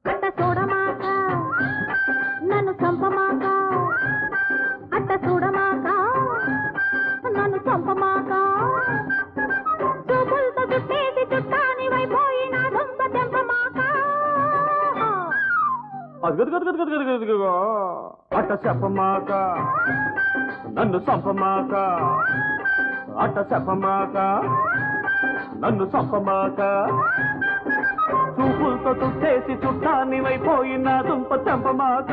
అట్ట చూడమాక నన్ను చంపమాక అట్ట చూడమాక నన్ను చంపమాక చూపులతో చుట్టేసి చుట్టాని వైపోయి నా దొంగ తెంపమాక అట్ట చెప్పమాక నన్ను చంపమాక అట్ట చెప్పమాక నన్ను చంపమాక చూపులతో చుట్టేసి చుట్టాన్ని వైపోయి నా దుంప చంపమాక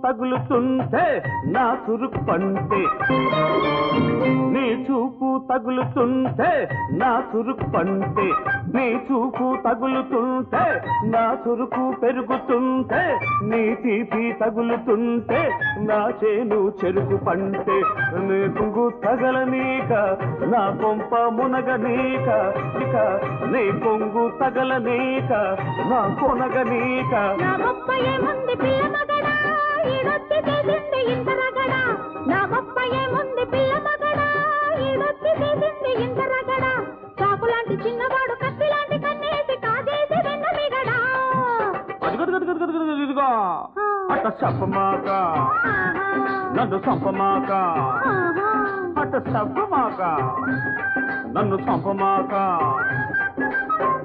తగులుతుంటే నా చురుకు పంటే నీ చూపు తగులుతుంటే నా చురుకు పంటే నీ చూపు తగులుతుంటే నా చురుకు పెరుగుతుంటే నీ తీపి తగులుతుంటే నా చేను చెరుకు పంటే నీ కొంగు తగలనీక నా కొంప మునగనీక ఇక నీ కొంగు తగలనీక నా కొనగనీక ఈడొచ్చి చేసింది ఇంత రగడ నా గొప్ప ఏముంది పిల్ల మగడ ఈడొచ్చి చేసింది ఇంత రగడ చాకు లాంటి చిన్నవాడు కత్తి లాంటి కన్నేసి కాజేసి వెన్న మిగడా ఇదిగో అట్ట చెప్పమాక నన్ను చంపమాక అట్ట చెప్పమాక నన్ను చంపమాక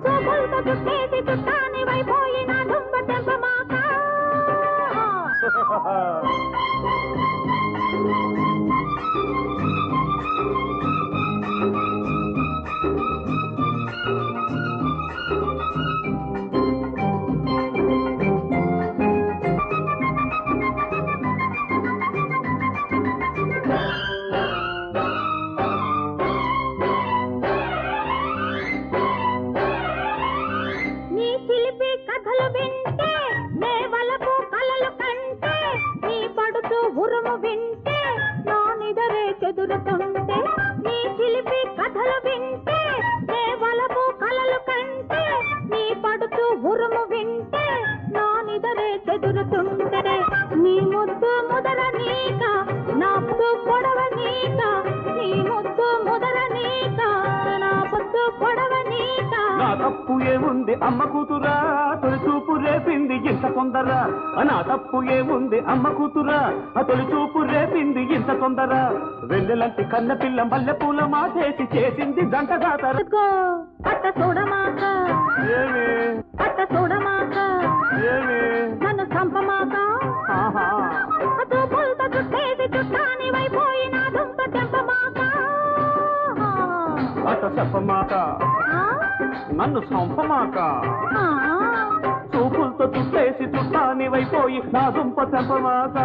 చూపులతో చుట్టేసి చుట్టాని వైపోయి నా దుంప తెంపమాక నీ చిలిపి కథలు వింటే నే వలపు కలలు కంటే నీ పడుతూ ఉరుము వింటే నా నిదరే చెదురుతుంటే నీ చిలిపి కథలు వింటే నే వలపు కలలు కంటే నీ పడుతూ ఉరుము వింటే నా నిదరే చెదురుతుంటే నీ ముద్దు ముదర నీక నా పొద్దు పొడవ నీక నీ ముద్దు ముదర నీక నా పొద్దు పొడవ నీక నా తప్పు ఏముంది అమ్మ కూతురా తొలి చూపు రేపింది ఇంత తొందర నా తప్పు ఏముంది అమ్మ కూతురా తొలి చూపు రేపింది ఇంత తొందర వెన్నెలంటి కన్న పిల్ల మల్లె పూల మాటేసి చేసింది జంట జాతర అట్ట చూడమాక అట్ట చూడమాక నన్ను చంపమాక చూపులతో చుట్టేసి చుట్టాని వైపోయి నా దుంప తెంపమాక అట్ట చెప్పమాక నన్ను చంపమాక చూపులతో చుట్టేసి చుట్టాని వైపోయి నా దుంప తెంపమాక